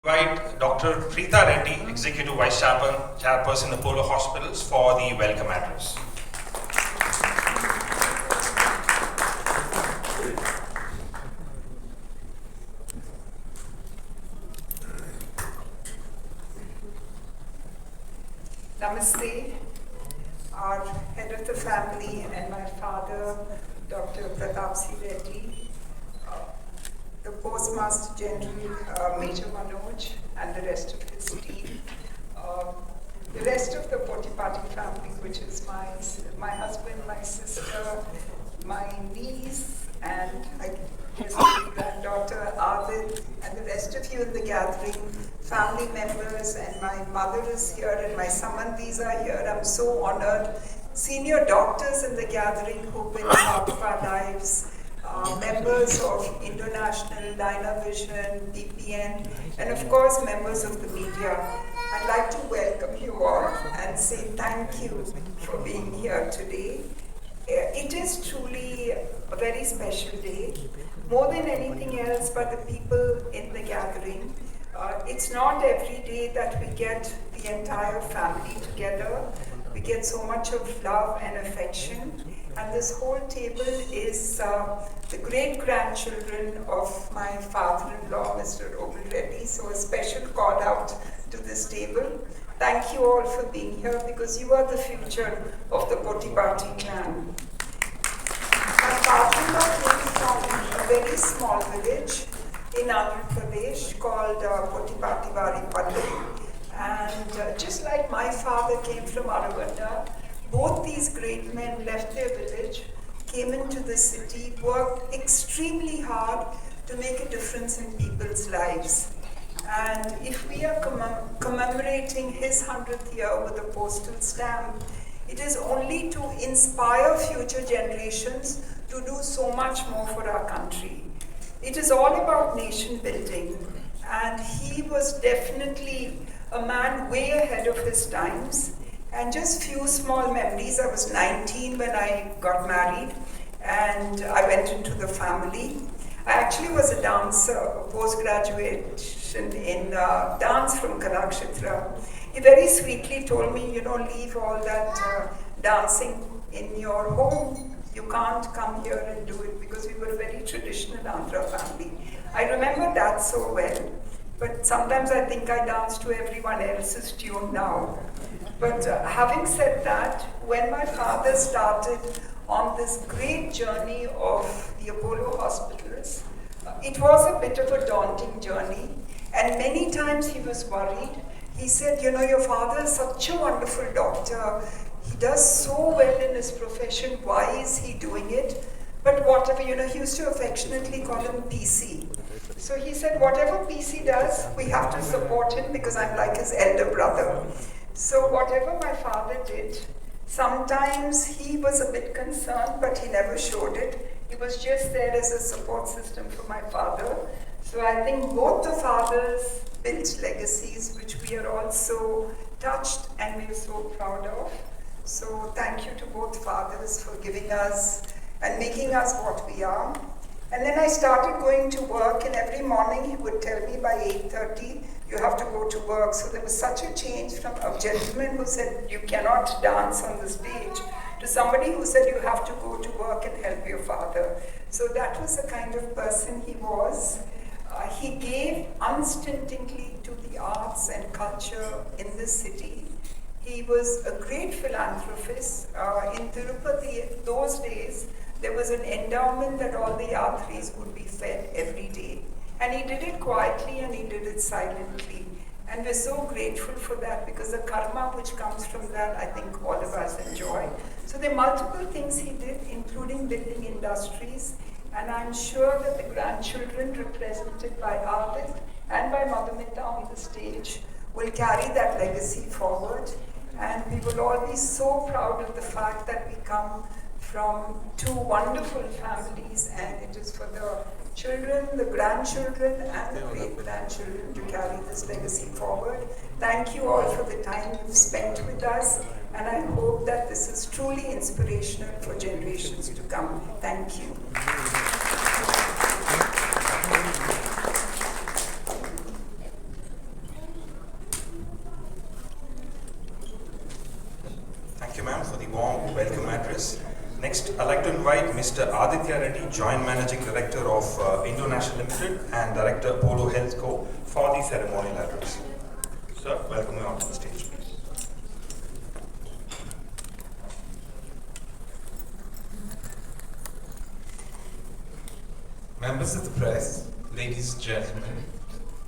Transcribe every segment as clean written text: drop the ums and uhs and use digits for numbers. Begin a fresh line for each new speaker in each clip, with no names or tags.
Invite Dr. Reddy, Executive Vice Chairperson Apollo Hospitals, for the welcome address.
Namaste. Our head of the family and my father, Dr. Prathap Reddy, the Postmaster General, Major Manoj, and the rest of his team, the rest of the Potipati family, which is my husband, my sister, my niece, and I guess my granddaughter, Arvid, and the rest of you in the gathering, family members, and my mother is here, and my Samandhis are here. I'm so honored. Senior doctors in the gathering who've been part of our lives, members of International, Dynavision, DPN, and of course members of the media. I'd like to welcome you all and say thank you for being here today. It is truly a very special day, more than anything else but the people in the gathering. It's not every day that we get the entire family together. We get so much of love and affection. And this whole table is the great-grandchildren of my father-in-law, Mr. Reddy. So a special call out to this table. Thank you all for being here because you are the future of the Potipati clan. My father-in-law came from a very small village in Andhra Pradesh called Potipativaripalli. And just like my father came from Aravanda, both these great men left their village, came into the city, worked extremely hard to make a difference in people's lives. And if we are commemorating his 100th year with a postal stamp, it is only to inspire future generations to do so much more for our country. It is all about nation building, and he was definitely a man way ahead of his times. And just few small memories. I was 19 when I got married, and I went into the family. I actually was a dancer, post-graduation in dance from Kalakshetra. He very sweetly told me, leave all that dancing in your home. You can't come here and do it because we were a very traditional Andhra family. I remember that so well, but sometimes I think I dance to everyone else's tune now. But having said that, when my father started on this great journey of the Apollo hospitals, it was a bit of a daunting journey, and many times he was worried. He said, your father is such a wonderful doctor. He does so well in his profession. Why is he doing it? But whatever, he used to affectionately call him PC. So he said, whatever PC does, we have to support him because I'm like his elder brother. So whatever my father did, sometimes he was a bit concerned, but he never showed it. He was just there as a support system for my father. So I think both the fathers built legacies, which we are all so touched and we're so proud of. So thank you to both fathers for giving us and making us what we are. And then I started going to work, and every morning he would tell me by 8:30, you have to go to work. So there was such a change from a gentleman who said, you cannot dance on the stage, to somebody who said, you have to go to work and help your father. So that was the kind of person he was. He gave unstintingly to the arts and culture in this city. He was a great philanthropist. In Tirupati, those days, there was an endowment that all the yatris would be fed every day. And he did it quietly and he did it silently. And we're so grateful for that because the karma which comes from that, I think all of us enjoy. So there are multiple things he did, including building industries. And I'm sure that the grandchildren represented by Arvid and by Madhumita on the stage will carry that legacy forward. And we will all be so proud of the fact that we come from two wonderful families, and it is for the children, the grandchildren, and the great-grandchildren to carry this legacy forward. Thank you all for the time you've spent with us, and I hope that this is truly inspirational for generations to come. Thank you.
warm welcome address. Next, I'd like to invite Mr. Aditya Reddy, Joint Managing Director of International Limited and Director Polo Health Co. for the ceremonial address. Sir, welcome you onto the stage.
Members of the press, ladies and gentlemen,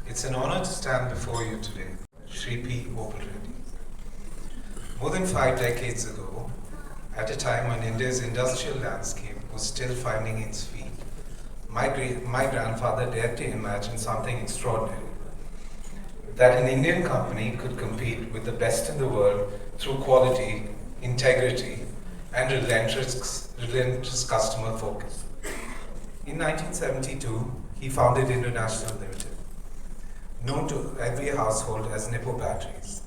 it's an honor to stand before you today, Shri P. Reddy. More than 5 decades ago, at a time when India's industrial landscape was still finding its feet, my grandfather dared to imagine something extraordinary. That an Indian company could compete with the best in the world through quality, integrity, and relentless customer focus. In 1972, he founded International Limited, known to every household as Nippo Batteries.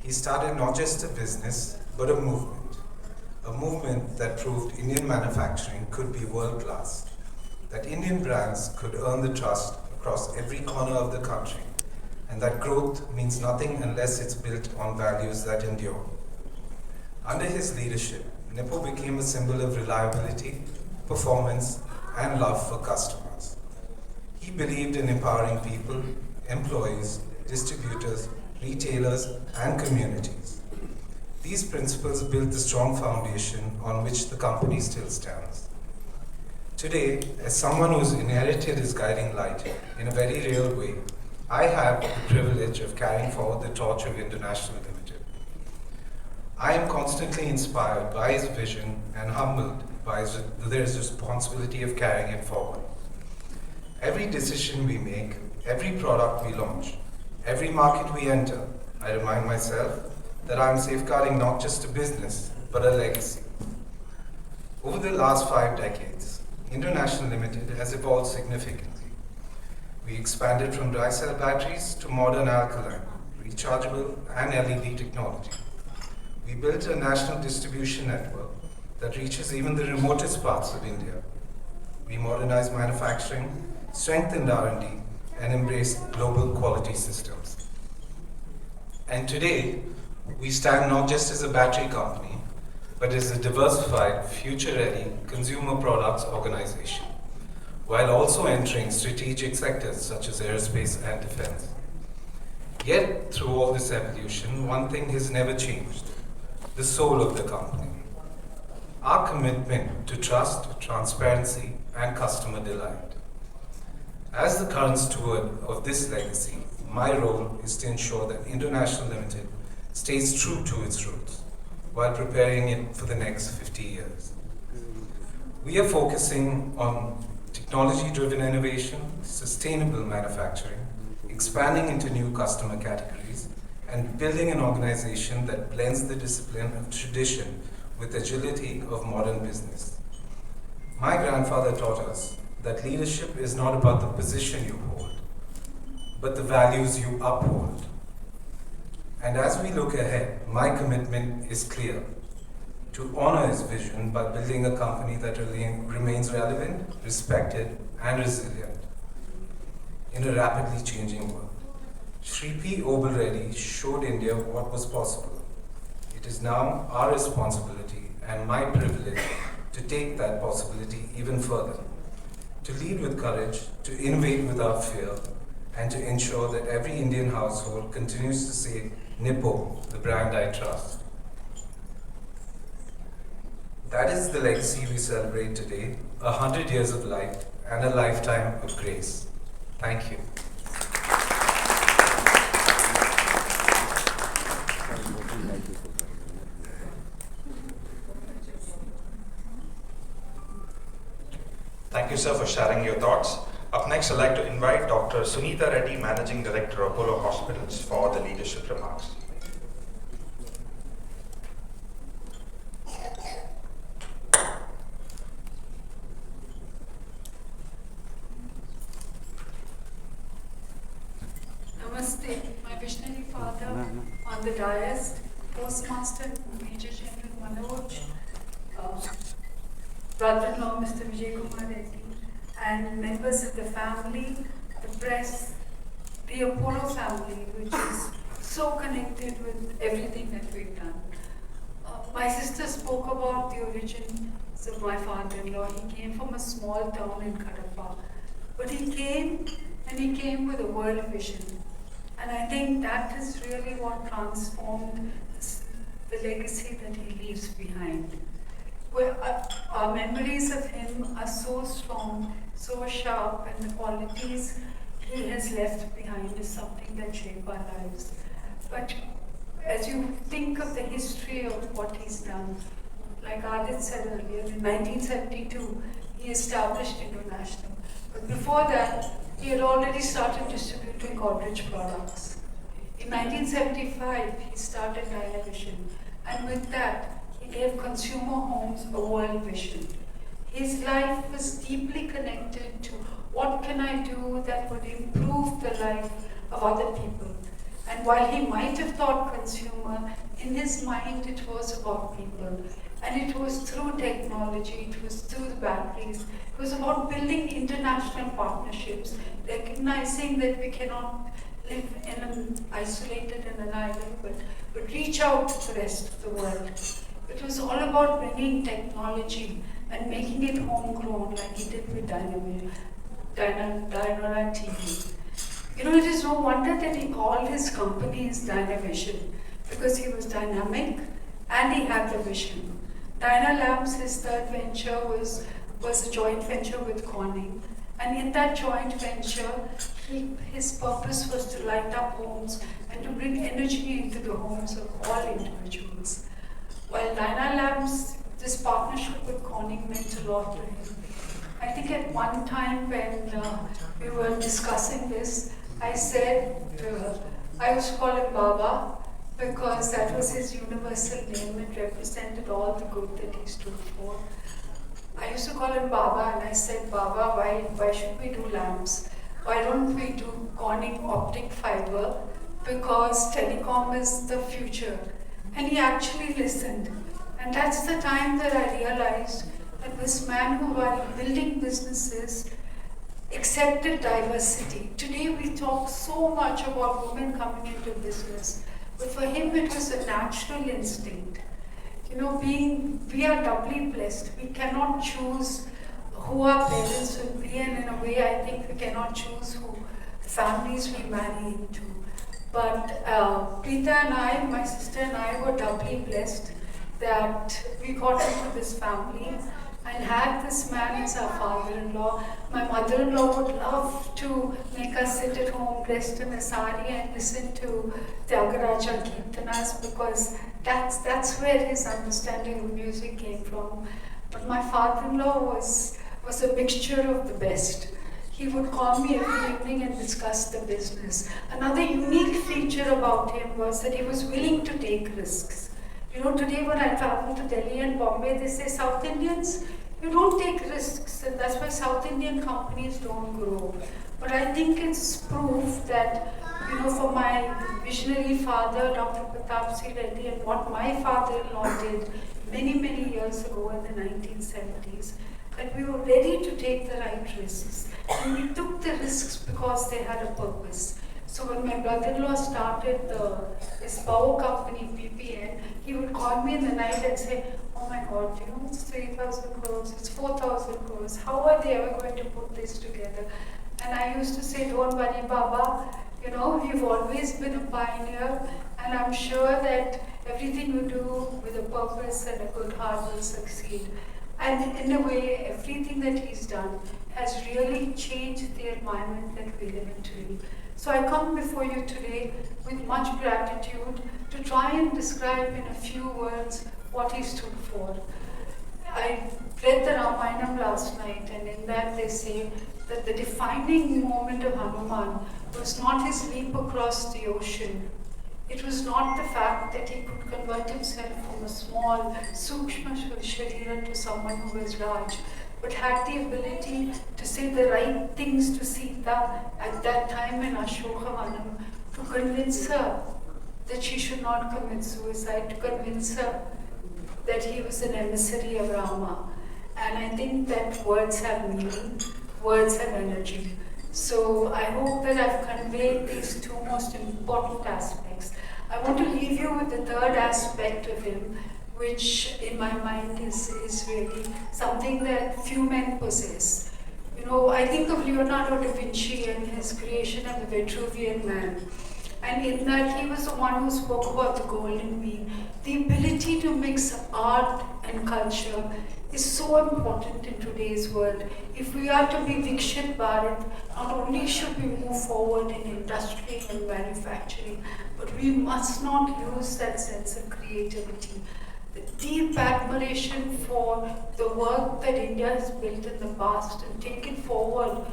He started not just a business, but a movement that proved Indian manufacturing could be world-class, that Indian brands could earn the trust across every corner of the country, and that growth means nothing unless it's built on values that endure. Under his leadership, Nippo became a symbol of reliability, performance, and love for customers. He believed in empowering people, employees, distributors, retailers, and communities. These principles built the strong foundation on which the company still stands. Today, as someone who's inherited his guiding light in a very real way, I have the privilege of carrying forward the torch of International Limited. I am constantly inspired by his vision and humbled by his responsibility of carrying it forward. Every decision we make, every product we launch, every market we enter, I remind myself that I am safeguarding not just a business, but a legacy. Over the last 5 decades, International Limited has evolved significantly. We expanded from dry cell batteries to modern alkaline, rechargeable, and LED technology. We built a national distribution network that reaches even the remotest parts of India. We modernized manufacturing, strengthened R&D, and embraced global quality systems. And today, we stand not just as a battery company, but as a diversified, future-ready consumer products organization, while also entering strategic sectors such as aerospace and defense. Yet, through all this evolution, one thing has never changed: the soul of the company. Our commitment to trust, transparency, and customer delight. As the current steward of this legacy, my role is to ensure that International Limited stays true to its roots while preparing it for the next 50 years. We are focusing on technology-driven innovation, sustainable manufacturing, expanding into new customer categories, and building an organization that blends the discipline of tradition with agility of modern business. My grandfather taught us that leadership is not about the position you hold, but the values you uphold. And as we look ahead, my commitment is clear: to honor his vision by building a company that remains relevant, respected, and resilient in a rapidly changing world. Shri P. Reddy showed India what was possible. It is now our responsibility and my privilege to take that possibility even further, to lead with courage, to innovate without fear, and to ensure that every Indian household continues to say, Nippo, the brand I trust. That is the legacy we celebrate today, 100 years of life and a lifetime of grace. Thank you.
Thank you, sir, for sharing your thoughts. Up next, I'd like to invite Dr. Sunita Reddy, Managing Director of Apollo Hospitals, for the leadership remarks.
Namaste, my visionary father on the dais, Postmaster Major General Manoj, brother-in-law Mr. Vijay Kumar Reddy, and members of the family, the press, the Apollo family, which is so connected with everything that we've done. My sister spoke about the origins of my father-in-law. He came from a small town in Kadapa. But he came with a world vision. And I think that is really what transformed the legacy that he leaves behind. Where our memories of him are so strong, so sharp, and the qualities he has left behind is something that shape our lives. But as you think of the history of what he's done, like Adit said earlier, in 1972, he established International. But before that, he had already started distributing Godrej products. In 1975, he started Dynavision, and with that, he gave consumer homes a world vision. His life was deeply connected to what can I do that would improve the life of other people. And while he might have thought consumer, in his mind it was about people. And it was through technology, it was through the batteries, it was about building international partnerships, recognizing that we cannot live in an isolated in an island, but reach out to the rest of the world. It was all about bringing technology and making it homegrown like he did with Dynamora TV. You know, it is no wonder that he called his companies Dynavision, because he was dynamic and he had the vision. Dyna Labs, his third venture, was a joint venture with Corning. And in that joint venture, his purpose was to light up homes and to bring energy into the homes of all individuals. While Dyna Labs, this partnership with Corning meant a lot to him. I think at one time when we were discussing this, I said, I used to call him Baba, because that was his universal name. It represented all the good that he stood for. I used to call him Baba, and I said, Baba, why should we do lamps? Why don't we do Corning optic fiber? Because telecom is the future. And he actually listened. And that's the time that I realized that this man who, while building businesses, accepted diversity. Today we talk so much about women coming into business, but for him it was a natural instinct. You know, we are doubly blessed. We cannot choose who our parents will be, and in a way I think we cannot choose who the families we marry into. But Preeta and I, my sister and I, were doubly blessed that we got into this family and had this man as our father-in-law. My mother-in-law would love to make us sit at home dressed in a sari and listen to Tyagaraja Kirtanas, because that's where his understanding of music came from. But my father-in-law was a mixture of the best. He would call me every evening and discuss the business. Another unique feature about him was that he was willing to take risks. You know, today when I travel to Delhi and Bombay, they say South Indians, you don't take risks, and that's why South Indian companies don't grow. But I think it's proof that, you know, for my visionary father, Dr. Prathap Reddy, and what my father-in-law did many, many years ago in the 1970s, that we were ready to take the right risks. And we took the risks because they had a purpose. So when my brother-in-law started his power company, PPN, he would call me in the night and say, oh my God, you know, it's 3,000 crores, it's 4,000 crores. How are they ever going to put this together? And I used to say, don't worry, Baba, you know, you've always been a pioneer, and I'm sure that everything you do with a purpose and a good heart will succeed. And in a way, everything that he's done has really changed the environment that we live in today. So I come before you today with much gratitude to try and describe in a few words what he stood for. I read the Ramayana last night, and in that they say that the defining moment of Hanuman was not his leap across the ocean. It was not the fact that he could convert himself from a small, sukshma sharira to someone who was Raj, but had the ability to say the right things to Sita at that time in Ashokavanam, to convince her that she should not commit suicide, to convince her that he was an emissary of Rama. And I think that words have meaning, words have energy. So I hope that I've conveyed these two most important aspects. I want to leave you with the third aspect of him, which in my mind is really something that few men possess. You know, I think of Leonardo da Vinci and his creation of the Vitruvian Man. And in that, he was the one who spoke about the golden mean. The ability to mix art and culture is so important in today's world. If we are to be Vikshit Bharat, not only should we move forward in industry and manufacturing, but we must not lose that sense of creativity. The deep admiration for the work that India has built in the past and take it forward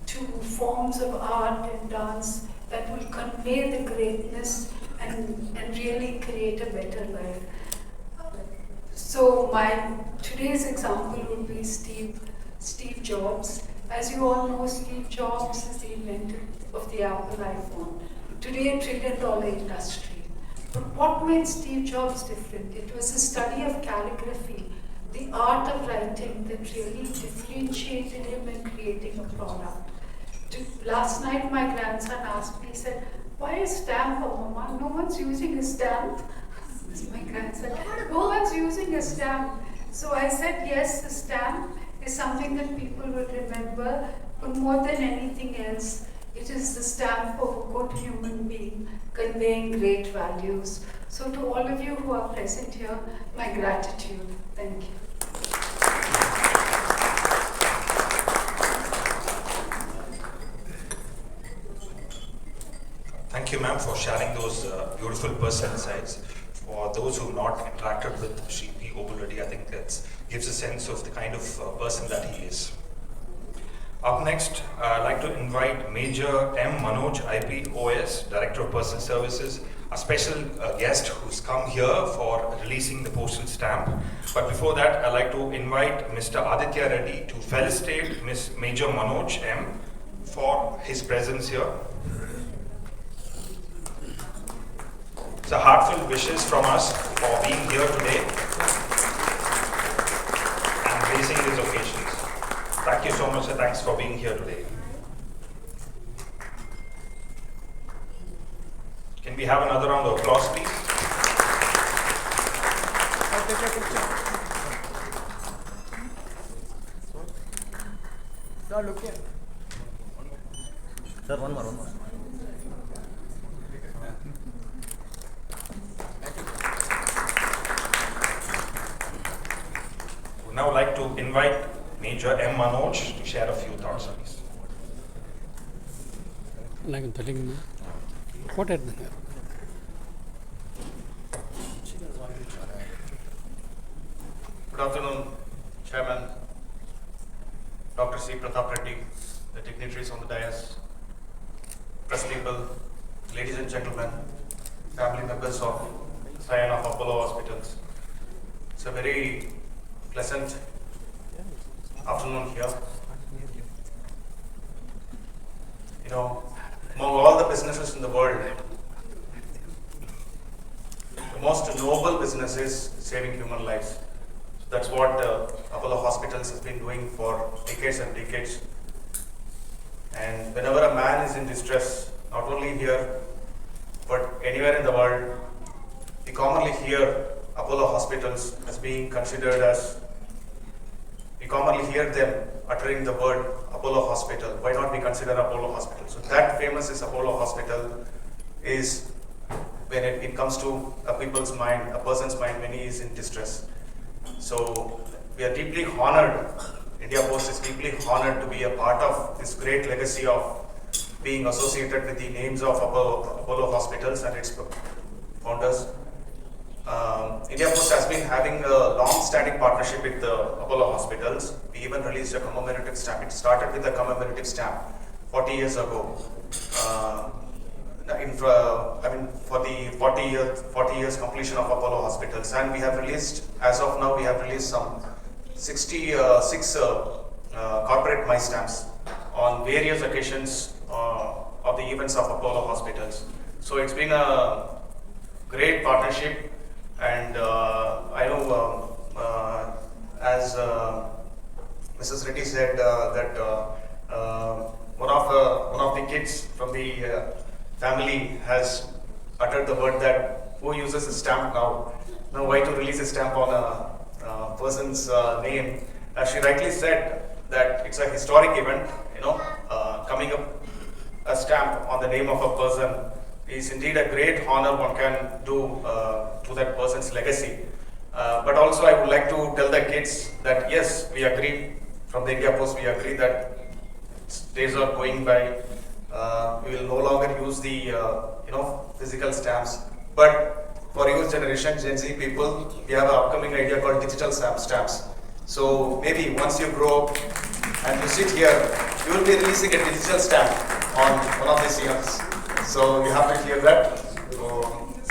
to forms of art and dance that will convey the greatness and really create a better life. So today's example would be Steve Jobs. As you all know, Steve Jobs is the inventor of the Apple iPhone. Today, $1 trillion industry. But what made Steve Jobs different? It was a study of calligraphy, the art of writing that really differentiated him in creating a product. Last night, my grandson asked me, he said, "Why a stamp, Mama? No one's using a stamp." This is my grandson. "No one's using a stamp." So I said, yes, a stamp is something that people will remember, but more than anything else, it is the stamp of a good human being conveying great values. So to all of you who are present here, my gratitude. Thank you.
Thank you, ma'am, for sharing those beautiful personal insights. For those who have not interacted with Shri P. Reddy, I think that gives a sense of the kind of person that he is. Up next, I'd like to invite Major M. Manoj, IPoS, Director of Personal Services, a special guest who's come here for releasing the postal stamp. But before that, I'd like to invite Mr. Aditya Reddy to felicitate Major Manoj M. for his presence here. So heartfelt wishes from us for being here today and gracing these occasions. Thank you so much, and thanks for being here today. Can we have another round of applause, please?
Sir, look here. Sir, one more.
Would now like to invite Major M. Manoj to share a few thoughts on this.
Like I'm telling you, what at the
Good afternoon, Chairman, Dr. C. Prathap Reddy, the dignitaries on the dais, press people, ladies and gentlemen, family members of Scion of Apollo Hospitals. It's a very pleasant afternoon here. You know, among all the businesses in the world, the most noble business is saving human lives. That's what Apollo Hospitals has been doing for decades and decades. And whenever a man is in distress, not only here, but anywhere in the world, we commonly hear Apollo Hospitals as being considered as, we commonly hear them uttering the word Apollo Hospital. Why not we consider Apollo Hospital? So that famous is Apollo Hospital is when it comes to a people's mind, a person's mind when he is in distress. So we are deeply honored, India Post is deeply honored to be a part of this great legacy of being associated with the names of Apollo Hospitals and its founders. India Post has been having a long-standing partnership with Apollo Hospitals. We even released a commemorative stamp. It started with a commemorative stamp 40 years ago. For the 40 years completion of Apollo Hospitals, and we have released, as of now, we have released some 66 corporate my stamps on various occasions of the events of Apollo Hospitals. So it's been a great partnership, and I know as Mrs. Reddy said that one of the kids from the family has uttered the word that who uses a stamp now. Now, why to release a stamp on a person's name? As she rightly said, that it's a historic event. Coming up a stamp on the name of a person is indeed a great honor one can do to that person's legacy. But also, I would like to tell the kids that yes, we agree from the IPoS, we agree that days are going by. We will no longer use the physical stamps. But for youth generation, Gen Z people, we have an upcoming idea called digital stamps. So maybe once you grow up and you sit here, you will be releasing a digital stamp on one of these years. So you have to hear that.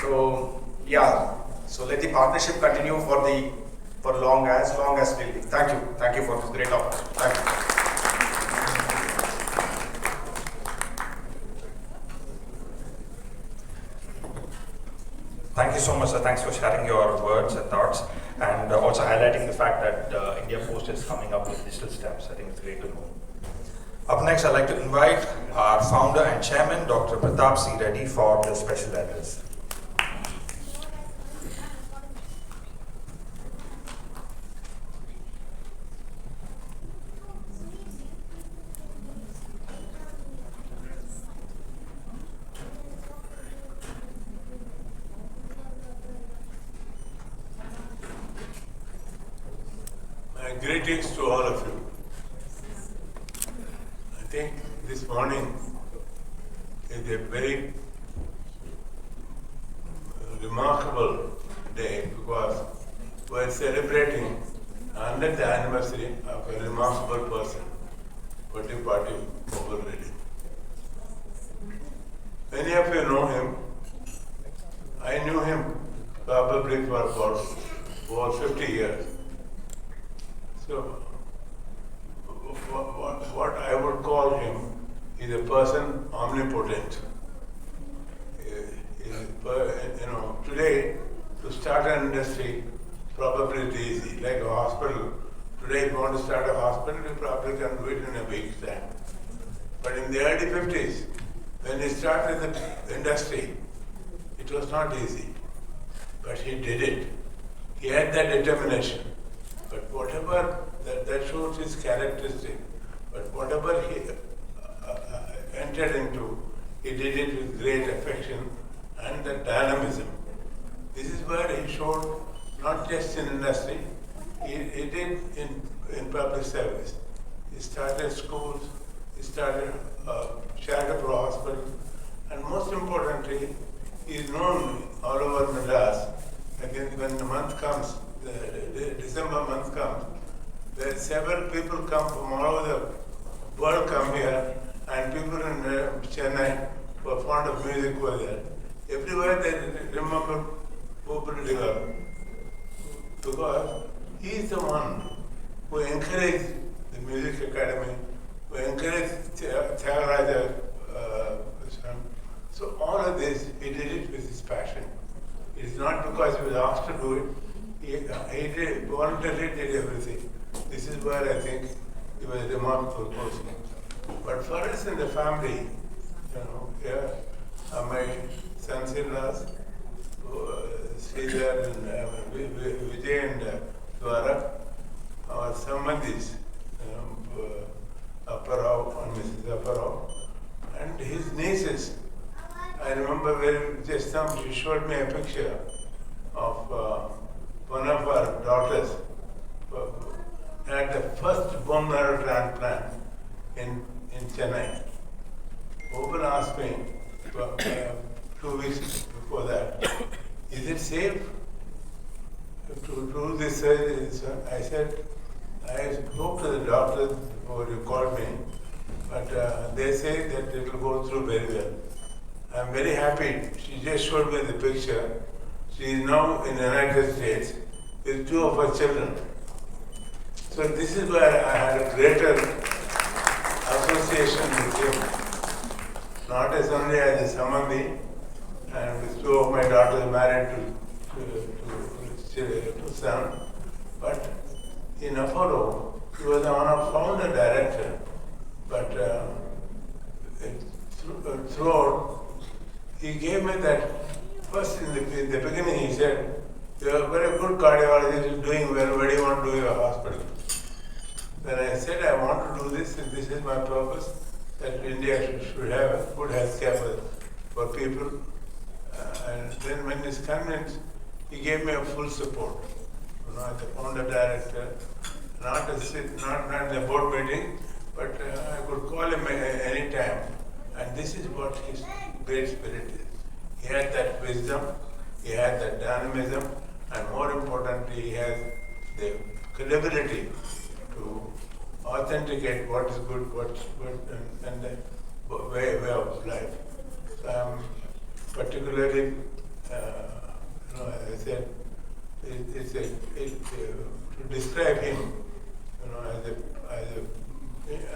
So yeah. So let the partnership continue for as long as we live. Thank you for this great opportunity. Thank you.
Thank you so much, sir. Thanks for sharing your words and thoughts, and also highlighting the fact that IPoS is coming up with digital stamps. I think it's great to know. Up next, I'd like to invite our founder and chairman, Dr. Prathap Reddy, for the special address.
Greetings to all of you. I think this morning is a very remarkable day because we're celebrating 100th anniversary of a remarkable person, Prathap Reddy. Many of you know him. I knew him probably for about over 50 years. So, what I would call him is a person omnipotent. Today, to start an industry, probably it's easy. Like a hospital, today if you want to start a hospital, you probably can do it in a week's time. But in the early 50s, when he started the industry, it was not easy. But he did it. He had that determination. But whatever, that shows his characteristic, but whatever he entered into, he did it with great affection and the dynamism. This is where he showed, not just in industry, he did in public service. He started schools, he started charitable hospital, and most importantly, he is known all over Madras. Again, when the month comes, the December month comes, there several people come from all over the world come here, and people in Chennai who are fond of music were there. Everywhere they remember Postal because he is the one who encouraged the music academy, who encouraged Theagaraja. So all of this, he did it with his passion. It is not because he was asked to do it. He did, voluntarily did everything. This is where I think he was a remarkable person. But for us in the family, here are my sons-in-laws, Sridhar and Vijay and Dwara, our Samadhis, Apparao and Mrs. Apparao, and his nieces. I remember she showed me a picture of one of our daughters had the first bone marrow transplant in Chennai. Open asked me 2 weeks before that, is it safe to do this surgery? I said, I spoke to the doctors before you called me, but they say that it will go through very well. I'm very happy. She just showed me the picture. She is now in the United States with 2 of her children. So this is where I had a greater association with him. Not as only as a Samandhi, and with 2 of my daughters married to son, but in Apollo, he was one of founder director, but throughout, he gave me that first in the beginning he said, You are a very good cardiologist doing well, where do you want to do your hospital? Then I said, I want to do this, and this is my purpose, that India should have a good healthcare for people. And then when he's convinced, he gave me a full support. You know, as the founder director, not in the board meeting, but I could call him any time. And this is what his great spirit is. He had that wisdom, he had that dynamism, and more importantly, he has the credibility to authenticate what is good, what's good, and the way of life. So I'm particularly, as I said, to describe him,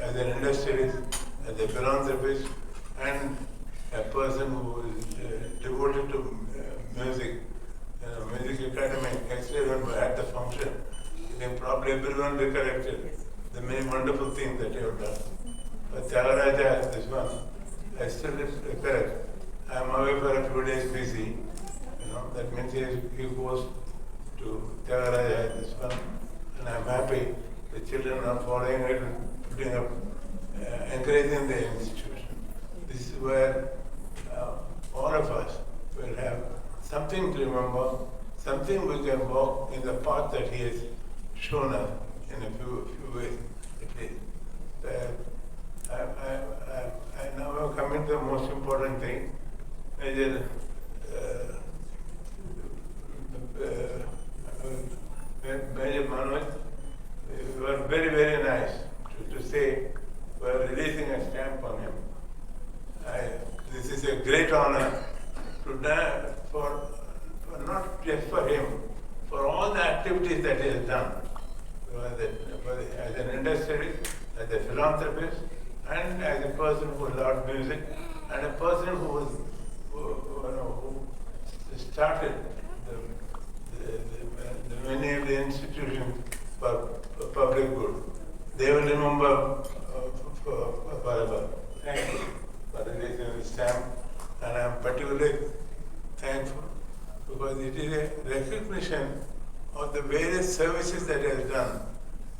as an industrialist, as a philanthropist, and a person who is devoted to music, music academy. Actually, when we had the function, I think probably everyone recollected the many wonderful things that you have done. But Tyagaraja, this one, I still recollect. I am away for a few days busy. That means he goes to Tyagaraja, this one, and I am happy the children are following it and putting up, encouraging the institution. This is where all of us will have something to remember, something we can walk in the path that he has shown us in a few ways at least. I now am coming to the most important thing. Major Manoj, you were very, very nice to say we are releasing a stamp on him. This is a great honor to do for not just for him, for all the activities that he has done. As an industrialist, as a philanthropist, and as a person who loved music, and a person who started many of the institutions for public good. They will remember forever. Thank you for releasing the stamp, and I am particularly thankful because it is a recognition of the various services that he has done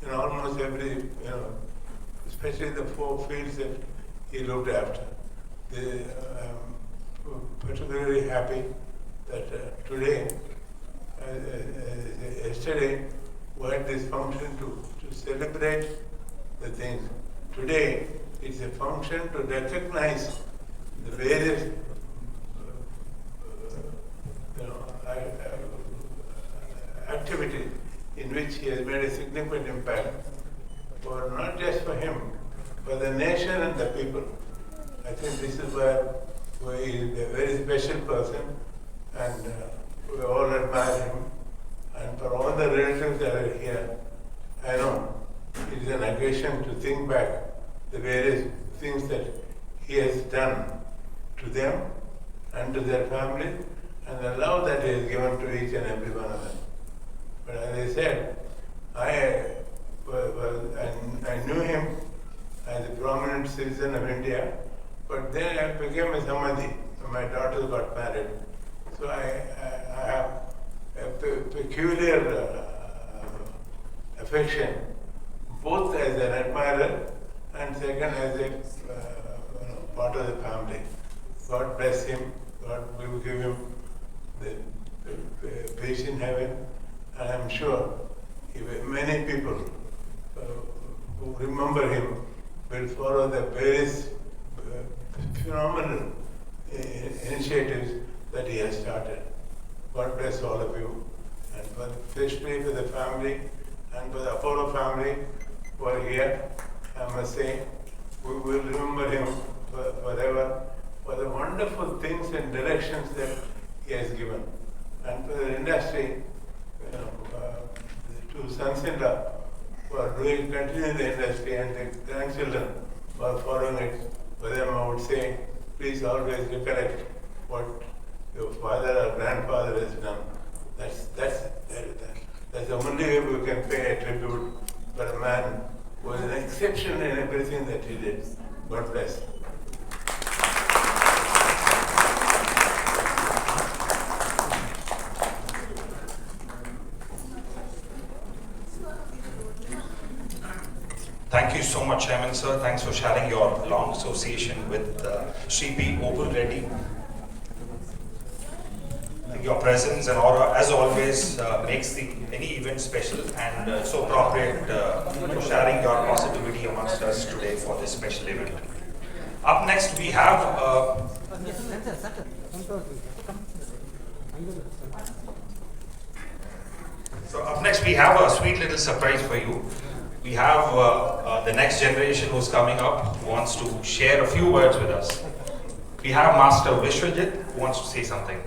in almost every, especially the 4 fields that he looked after. I'm particularly happy that today, yesterday, we had this function to celebrate the things. Today, it's a function to recognize the various activities in which he has made a significant impact, for not just for him, but the nation and the people. I think this is where he is a very special person, and we all admire him. And for all the relatives that are here, I know it is an occasion to think back the various things that he has done to them and to their family, and the love that he has given to each and every one of them. But as I said, I knew him as a prominent citizen of India, but then I became a samadhi when my daughters got married. So I have a peculiar affection, both as an admirer and second as a part of the family. God bless him. God will give him the peace in heaven. And I'm sure many people who remember him will follow the various phenomenal initiatives that he has started. God bless all of you, and especially for the family and for the Apollo family who are here. I must say, we will remember him forever for the wonderful things and directions that he has given. And for the industry, to sons-in-law who are continuing the industry, and the grandchildren who are following it, for them I would say, please always recollect what your father or grandfather has done. That's the only way we can pay a tribute for a man who was an exception in everything that he did. God bless.
so much, Chairman sir. Thanks for sharing your long association with Shri P. Reddy. Your presence and aura, as always, makes any event special, and so appropriate for sharing your positivity amongst us today for this special event. Up next, we have a sweet little surprise for you. We have the next generation who's coming up, who wants to share a few words with us. We have Master Vishwajit, who wants to say something.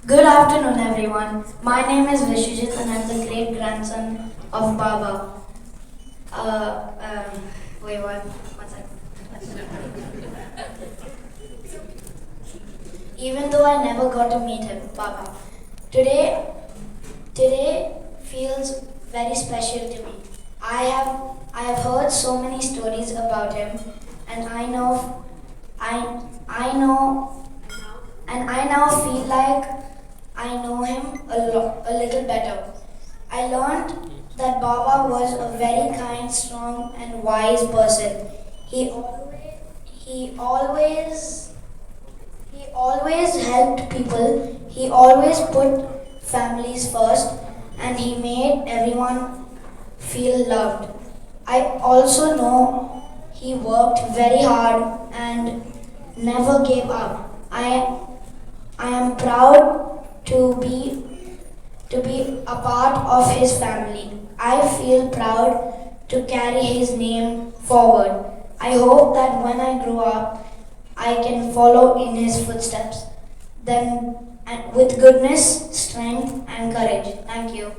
Good afternoon, everyone. My name is Vishwajit and I'm the great grandson of Baba. Wait, one second. Even though I never got to meet him, Baba, today feels very special to me. I have heard so many stories about him, and I now feel like I know him a little better. I learned that Baba was a very kind, strong, and wise person. He always helped people. He always put families first, and he made everyone feel loved. I also know he worked very hard and never gave up. I am proud to be a part of his family. I feel proud to carry his name forward. I hope that when I grow up, I can follow in his footsteps. Then, and with goodness, strength, and courage. Thank you.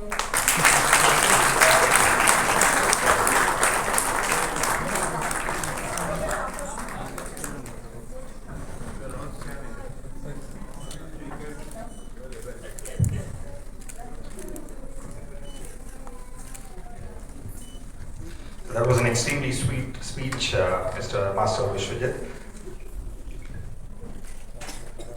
That was an extremely sweet speech, Mr. Master Vishwajit.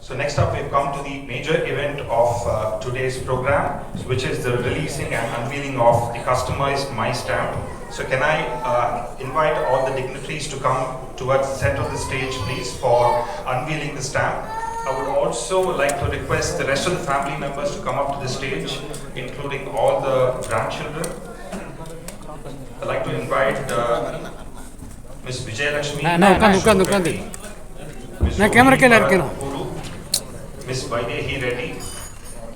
So next up, we've come to the major event of today's program, which is the releasing and unveiling of the customized My Stamp. So can I invite all the dignitaries to come towards the center of the stage, please, for unveiling the stamp. I would also like to request the rest of the family members to come up to the stage, including all the grandchildren. I'd like to invite Ms. Vijayalakshmi, Ms. Vaidehi Reddy.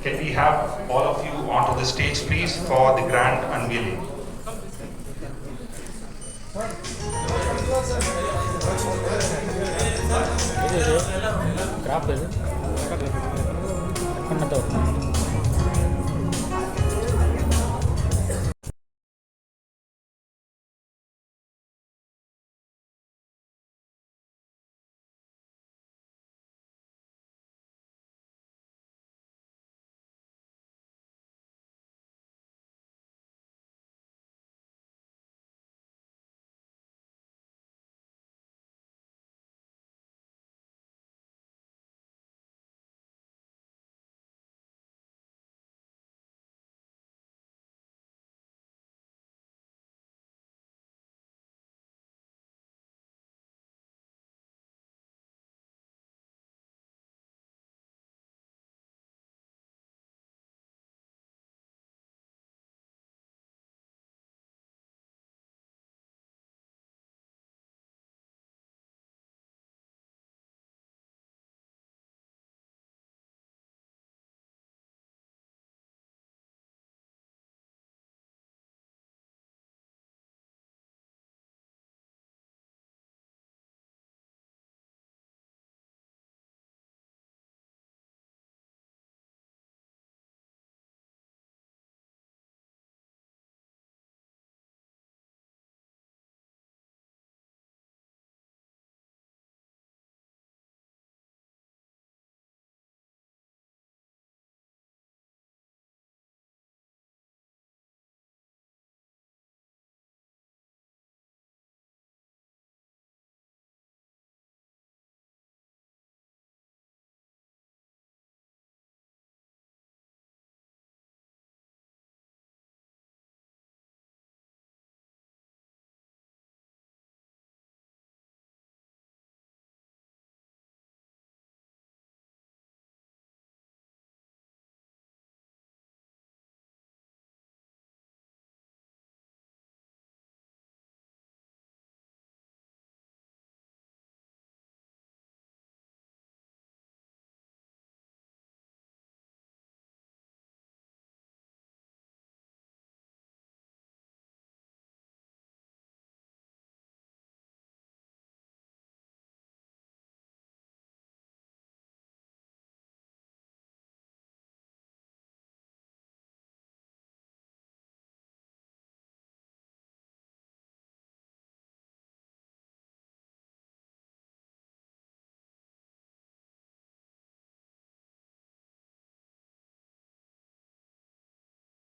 Can we have all of you onto the stage, please, for the grand unveiling?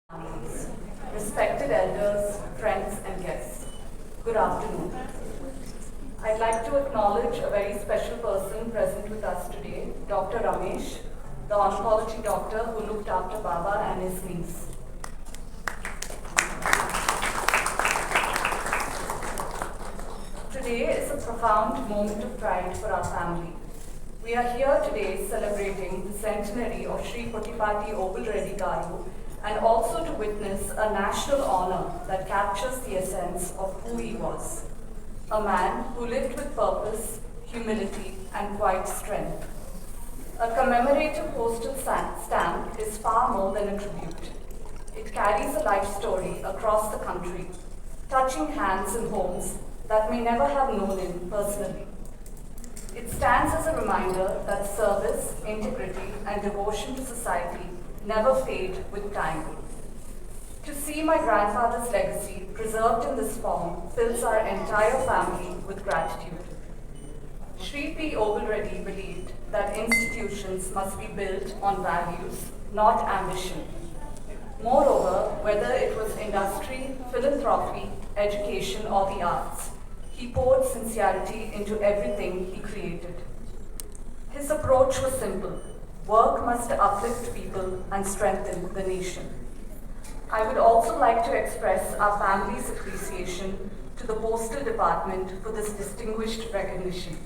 families, respected elders, friends and guests, good afternoon. I'd like to acknowledge a very special person present with us today, Dr. Ramesh, the oncology doctor who looked after Baba and his niece. Today is a profound moment of pride for our family. We are here today celebrating the centenary of Sri Potipati Obul Reddy Garu and also to witness a national honor that captures the essence of who he was. A man who lived with purpose, humility and quiet strength. A commemorative postal stamp is far more than a tribute. It carries a life story across the country, touching hands and homes that may never have known him personally. It stands as a reminder that service, integrity, and devotion to society never fade with time. To see my grandfather's legacy preserved in this form fills our entire family with gratitude. Sri P. Obul Reddy believed that institutions must be built on values, not ambition. Moreover, whether it was industry, philanthropy, education, or the arts, he poured sincerity into everything he created. His approach was simple. Work must uplift people and strengthen the nation. I would also like to express our family's appreciation to the Postal Department for this distinguished recognition.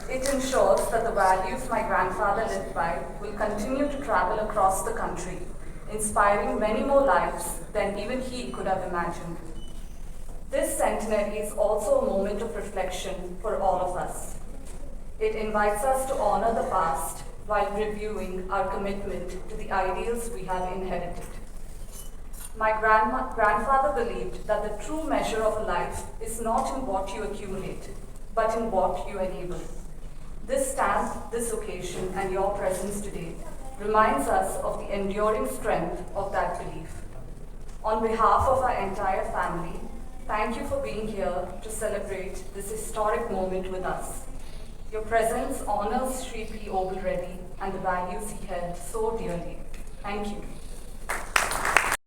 It ensures that the values my grandfather lived by will continue to travel across the country, inspiring many more lives than even he could have imagined. This centenary is also a moment of reflection for all of us. It invites us to honor the past while reviewing our commitment to the ideals we have inherited. My grandfather believed that the true measure of a life is not in what you accumulate, but in what you enable. This stamp, this occasion, and your presence today reminds us of the enduring strength of that belief. On behalf of our entire family, thank you for being here to celebrate this historic moment with us. Your presence honors Sri P. Obul Reddy and the values he held so dearly. Thank you.